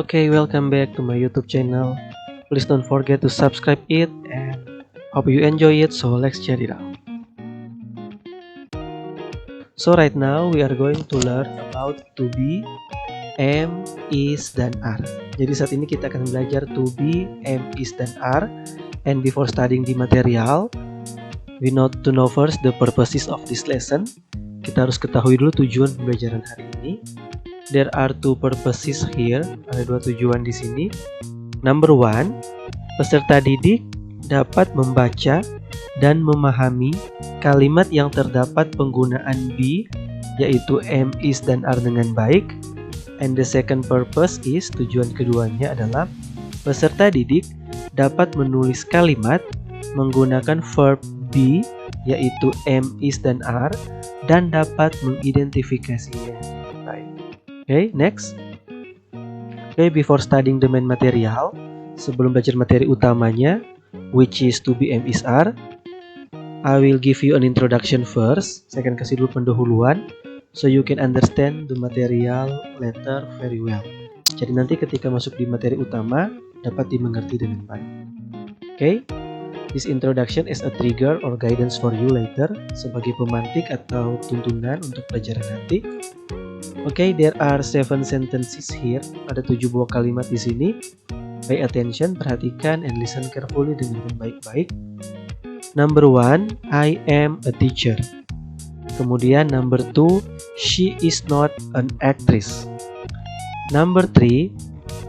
Okay, welcome back to my YouTube channel. Please don't forget to subscribe it and hope you enjoy it. So let's check it out. So right now we are going to learn about to be, am, is, dan are. Jadi saat ini kita akan belajar to be, am, is, dan are. And before studying the material, we need to know first the purposes of this lesson. Kita harus ketahui dulu tujuan pembelajaran hari ini. There are two purposes here. Ada dua tujuan di sini. Number one, peserta didik dapat membaca dan memahami kalimat yang terdapat penggunaan be, yaitu am, is, dan are dengan baik. And the second purpose is, tujuan keduanya adalah peserta didik dapat menulis kalimat menggunakan verb be, yaitu am, is, dan are, dan dapat mengidentifikasinya. Okay, next. Okay, before studying the main material, sebelum belajar materi utamanya, which is to be, am, is, are, I will give you an introduction first. Saya akan kasih dulu pendahuluan, so you can understand the material later very well. Jadi nanti ketika masuk di materi utama, dapat dimengerti dengan baik. Okay, this introduction is a trigger or guidance for you later, sebagai pemantik atau tuntunan untuk pelajaran nanti. Okay, there are 7 sentences here. Ada 7 buah kalimat di sini. Pay attention, perhatikan, and listen carefully, dengarkan baik-baik. Number 1, I am a teacher. Kemudian number 2, she is not an actress. Number 3,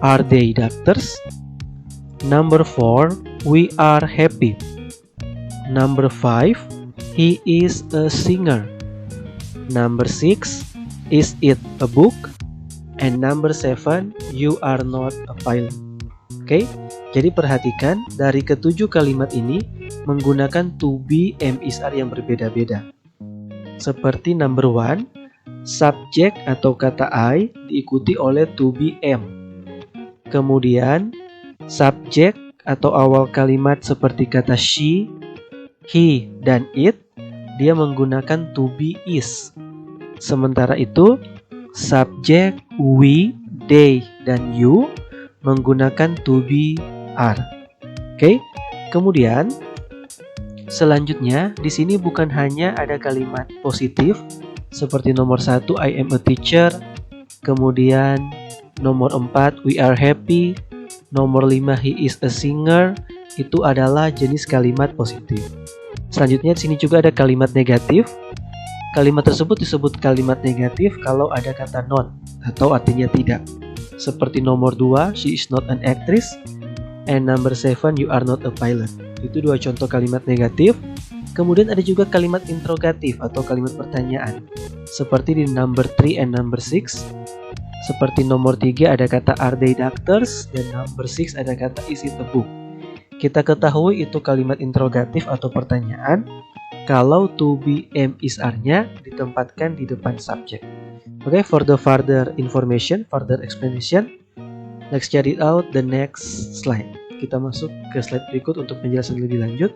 are they doctors? Number 4, we are happy. Number 5, he is a singer. Number 6, is it a book? And number 7, you are not a pilot. Okay, jadi perhatikan dari ketujuh kalimat ini menggunakan to be, am, is, are yang berbeda-beda. Seperti number 1, subjek atau kata I diikuti oleh to be, am. Kemudian subjek atau awal kalimat seperti kata she, he, dan it, dia menggunakan to be, is. Sementara itu, subjek we, they, dan you menggunakan to be, are. Oke, kemudian selanjutnya di sini bukan hanya ada kalimat positif seperti nomor 1, I am a teacher, kemudian nomor 4, we are happy, nomor 5, he is a singer. Itu adalah jenis kalimat positif. Selanjutnya di sini juga ada kalimat negatif. Kalimat tersebut disebut kalimat negatif kalau ada kata not atau artinya tidak. Seperti nomor 2, she is not an actress, and number 7, you are not a pilot. Itu dua contoh kalimat negatif. Kemudian ada juga kalimat interrogatif atau kalimat pertanyaan. Seperti di number 3 and number 6. Seperti nomor 3 ada kata are they doctors, dan number 6 ada kata is it a book. Kita ketahui itu kalimat interrogatif atau pertanyaan kalau to be, am, is, are-nya ditempatkan di depan subjek. Okay, for the further information, further explanation, let's check it out the next slide. Kita masuk ke slide berikut untuk penjelasan lebih lanjut.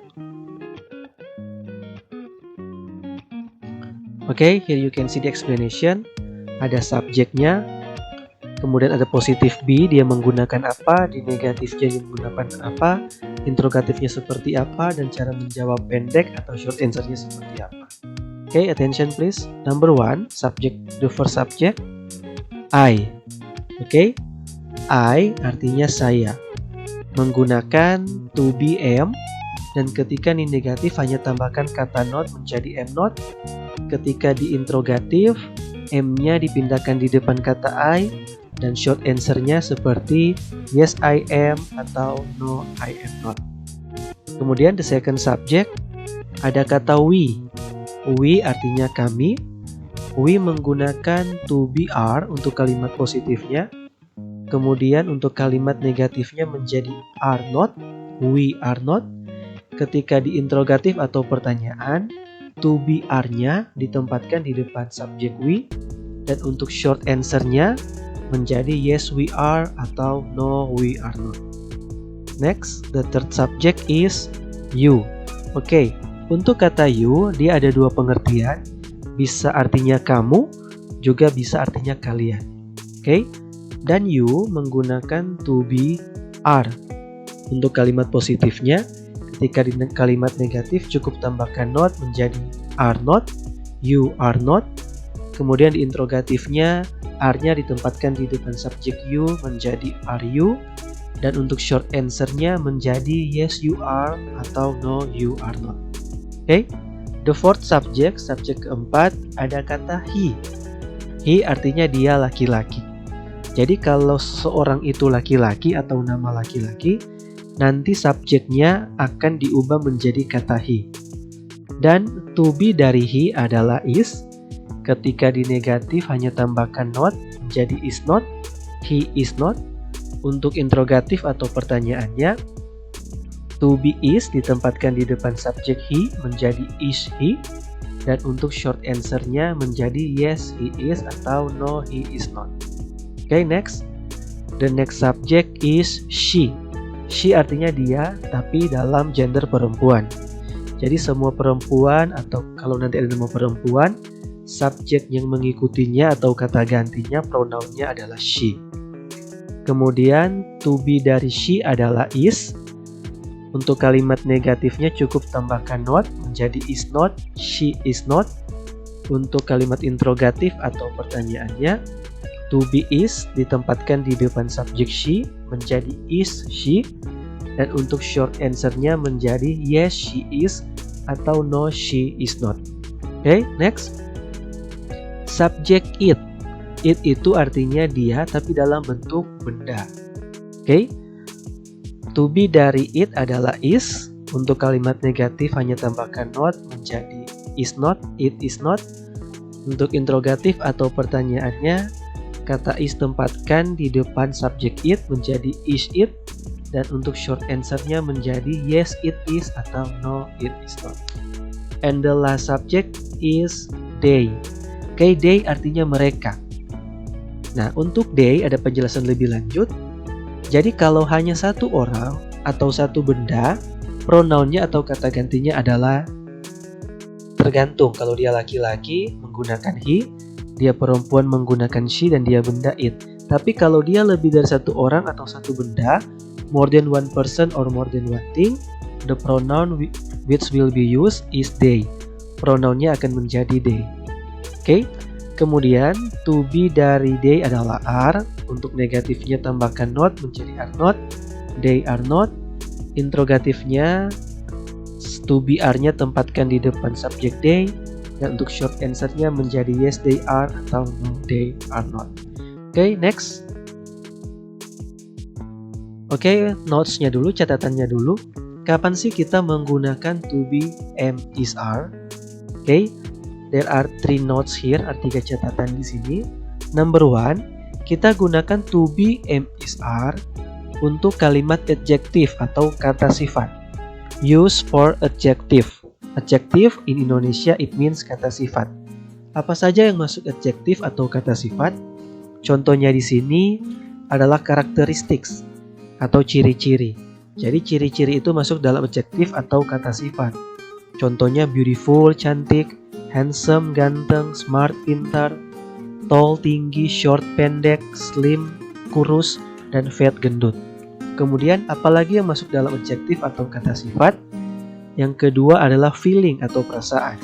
Okay, here you can see the explanation. Ada subjeknya, kemudian ada positif be, dia menggunakan apa, di negatifnya dia menggunakan apa, interrogatifnya seperti apa, dan cara menjawab pendek atau short answer-nya seperti apa. Okay, attention please. Number 1, subject, the first subject, I. Okay, I artinya saya. Menggunakan to be, am, dan ketika di negatif hanya tambahkan kata not menjadi am not. Ketika di interrogatif, am-nya dipindahkan di depan kata I, dan short answer-nya seperti yes I am atau no I am not. Kemudian the second subject ada kata we. We artinya kami. We menggunakan to be, are untuk kalimat positifnya. Kemudian untuk kalimat negatifnya menjadi are not, we are not. Ketika di interrogatif atau pertanyaan, to be, are-nya ditempatkan di depan subjek we, dan untuk short answer-nya menjadi yes we are atau no we are not. Next, the third subject is you. Oke, untuk kata you dia ada dua pengertian. Bisa artinya kamu, juga bisa artinya kalian. Oke, Dan you menggunakan to be are. Untuk kalimat positifnya, ketika di kalimat negatif cukup tambahkan not menjadi are not, you are not. Kemudian di interrogatifnya, are-nya ditempatkan di depan subjek you menjadi are you. Dan untuk short answer-nya menjadi yes you are atau no you are not. Oke, the fourth subject keempat ada kata he. He artinya dia laki-laki. Jadi kalau seorang itu laki-laki atau nama laki-laki, nanti subjeknya akan diubah menjadi kata he. Dan to be dari he adalah is. Ketika di negatif hanya tambahkan not menjadi is not, he is not. Untuk interrogatif atau pertanyaannya, to be is ditempatkan di depan subjek he menjadi is he. Dan untuk short answer-nya menjadi yes he is atau no he is not. Okay, next. The next subject is she. She artinya dia, tapi dalam gender perempuan. Jadi semua perempuan atau kalau nanti ada nama perempuan, subjek yang mengikutinya atau kata gantinya pronounnya adalah she. Kemudian to be dari she adalah is. Untuk kalimat negatifnya cukup tambahkan not menjadi is not, she is not. Untuk kalimat interrogatif atau pertanyaannya, to be is ditempatkan di depan subjek she menjadi is she. Dan untuk short answer-nya menjadi yes she is atau no she is not. Okay, next. Subject it. It itu artinya dia tapi dalam bentuk benda. Okay. To be dari it adalah is. Untuk kalimat negatif hanya tambahkan not menjadi is not, it is not. Untuk interrogatif atau pertanyaannya, kata is tempatkan di depan subjek it menjadi is it. Dan untuk short answer-nya menjadi yes it is atau no it is not. And the last subject is they. Okay, they artinya mereka. Nah, untuk they ada penjelasan lebih lanjut. Jadi kalau hanya satu orang atau satu benda, pronounnya atau kata gantinya adalah tergantung. Kalau dia laki-laki menggunakan he, dia perempuan menggunakan she, dan dia benda it. Tapi kalau dia lebih dari satu orang atau satu benda, more than one person or more than one thing, the pronoun which will be used is they. Pronounnya akan menjadi they. Okay. Kemudian to be dari they adalah are. Untuk negatifnya tambahkan not menjadi are not, they are not. Interrogatifnya to be are-nya tempatkan di depan subjek they. Dan untuk short answer-nya menjadi yes they are atau no they are not. Okay, next. Okay, notes-nya dulu, catatannya dulu. Kapan sih kita menggunakan to be, am, is, are? Okay, there are 3 notes here, ada 3 catatan di sini. Number 1, kita gunakan to be, am, is, are untuk kalimat adjective atau kata sifat. Use for adjective. Adjective in Indonesia it means kata sifat. Apa saja yang masuk adjective atau kata sifat? Contohnya di sini adalah characteristics atau ciri-ciri. Jadi ciri-ciri itu masuk dalam adjektif atau kata sifat. Contohnya beautiful, cantik, handsome, ganteng, smart, pintar, tall, tinggi, short, pendek, slim, kurus, dan fat, gendut. Kemudian apalagi yang masuk dalam adjektif atau kata sifat? Yang kedua adalah feeling atau perasaan.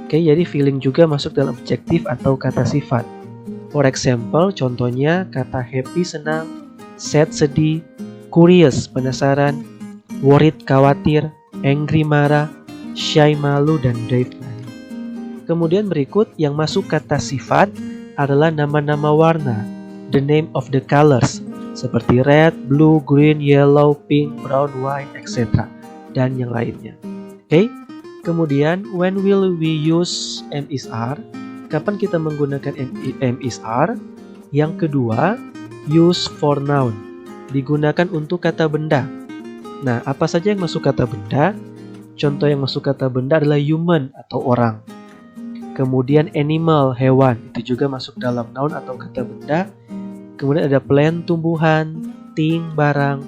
Oke, jadi feeling juga masuk dalam adjektif atau kata sifat. For example, contohnya kata happy, senang, sad, sedih, curious, penasaran, worried, khawatir, angry, marah, shy, malu, dan brave, berani. Kemudian berikut yang masuk kata sifat adalah nama-nama warna, the name of the colors, seperti red, blue, green, yellow, pink, brown, white, etc. dan yang lainnya. Oke, kemudian when will we use am is are? Kapan kita menggunakan am is are? Yang kedua, use for noun, digunakan untuk kata benda. Nah, apa saja yang masuk kata benda? Contoh yang masuk kata benda adalah human atau orang. Kemudian animal, hewan, itu juga masuk dalam noun atau kata benda. Kemudian ada plant, tumbuhan, thing, barang,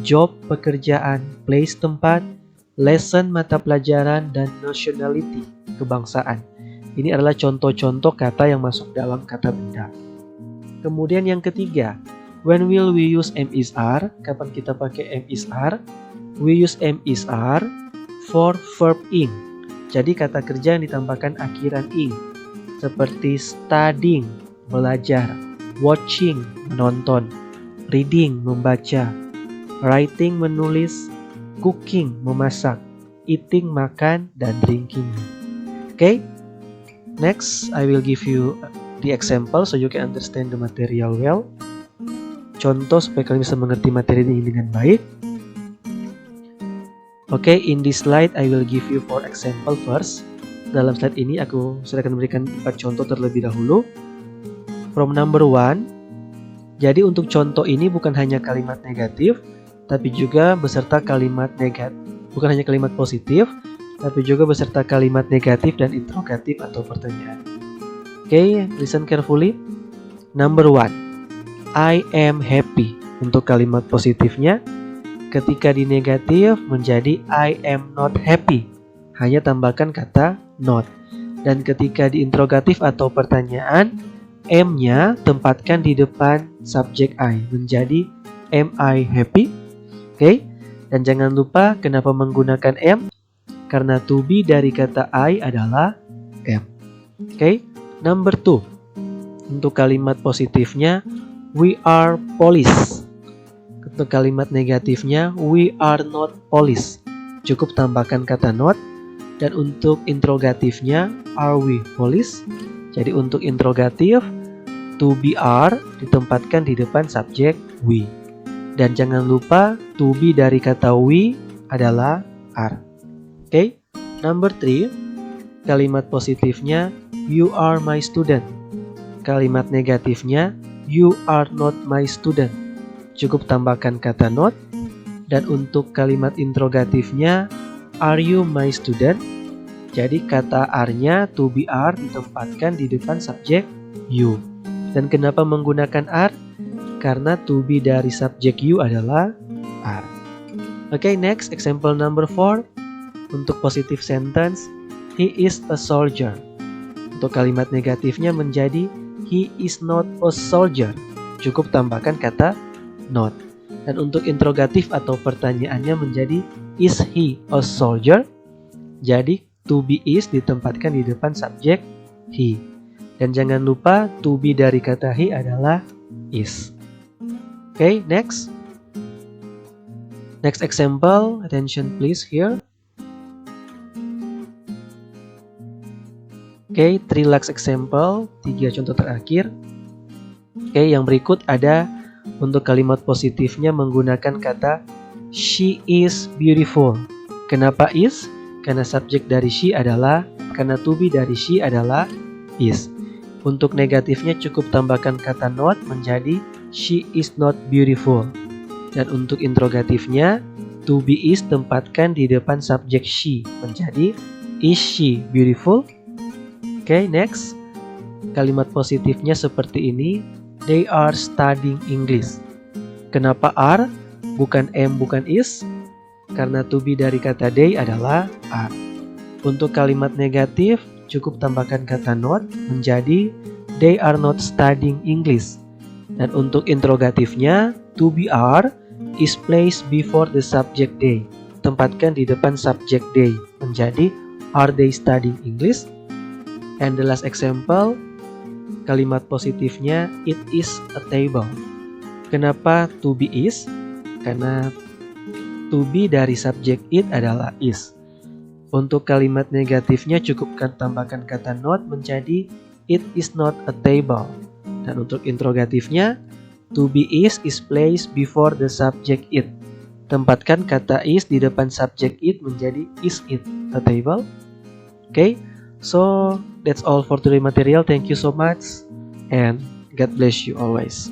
job, pekerjaan, place, tempat, lesson, mata pelajaran, dan nationality, kebangsaan. Ini adalah contoh-contoh kata yang masuk dalam kata benda. Kemudian yang ketiga, When will we use am is are? Kapan kita pakai am is are? We use am is are for verb ing. Jadi kata kerja yang ditambahkan akhiran ing. Seperti studying, belajar, watching, menonton, reading, membaca, writing, menulis, cooking, memasak, eating, makan, dan drinking. Okay? Next, I will give you the example so you can understand the material well. Contoh supaya kalian bisa mengerti materi ini dengan baik. Okay, in this slide I will give you 4 example first. Dalam slide ini aku sudah akan memberikan 4 contoh terlebih dahulu. From number 1. Jadi untuk contoh ini bukan hanya kalimat negatif, tapi juga beserta kalimat negatif. Bukan hanya kalimat positif, tapi juga beserta kalimat negatif dan interrogatif atau pertanyaan. Okay, listen carefully. Number 1. I am happy. Untuk kalimat positifnya, ketika di negatif menjadi I am not happy. Hanya tambahkan kata not. Dan ketika di interrogatif atau pertanyaan, am-nya tempatkan di depan subjek I. Menjadi am I happy? Oke. Dan jangan lupa kenapa menggunakan am? Karena to be dari kata I adalah am. Oke. Number 2. Untuk kalimat positifnya, we are police. Untuk kalimat negatifnya, we are not police. Cukup tambahkan kata not. Dan untuk interrogatifnya, are we police? Jadi untuk interrogatif, to be are ditempatkan di depan subjek we. Dan jangan lupa, to be dari kata we adalah are. Okay? Number 3, kalimat positifnya, you are my student. Kalimat negatifnya, you are not my student. Cukup tambahkan kata not. Dan untuk kalimat interrogatifnya, are you my student? Jadi kata are-nya to be are ditempatkan di depan subjek you. Dan kenapa menggunakan are? Karena to be dari subjek you adalah are. Okay, next example number 4. Untuk positive sentence, he is a soldier. Untuk kalimat negatifnya menjadi he is not a soldier. Cukup tambahkan kata not. Dan untuk interrogatif atau pertanyaannya menjadi is he a soldier? Jadi to be is ditempatkan di depan subjek he. Dan jangan lupa to be dari kata he adalah is. Okay, next. Next example, attention please here. Okay, 3 last example, 3 contoh terakhir. Okay, yang berikut ada untuk kalimat positifnya menggunakan kata she is beautiful. Kenapa is? Karena subjek dari she adalah, karena to be dari she adalah is. Untuk negatifnya cukup tambahkan kata not menjadi she is not beautiful. Dan untuk interrogatifnya, to be is tempatkan di depan subjek she menjadi is she beautiful? Okay, next. Kalimat positifnya seperti ini, they are studying English. Kenapa are? Bukan am, bukan is? Karena to be dari kata they adalah are. Untuk kalimat negatif, cukup tambahkan kata not menjadi they are not studying English. Dan untuk interrogatifnya, to be are is placed before the subject they. Tempatkan di depan subject they menjadi are they studying English? And the last example, kalimat positifnya it is a table. Kenapa to be is? Karena to be dari subjek it adalah is. Untuk kalimat negatifnya cukupkan tambahkan kata not menjadi it is not a table. Dan untuk interrogatifnya, to be is placed before the subject it. Tempatkan kata is di depan subjek it menjadi is it a table? Okay, so that's all for today material. Thank you so much and God bless you always.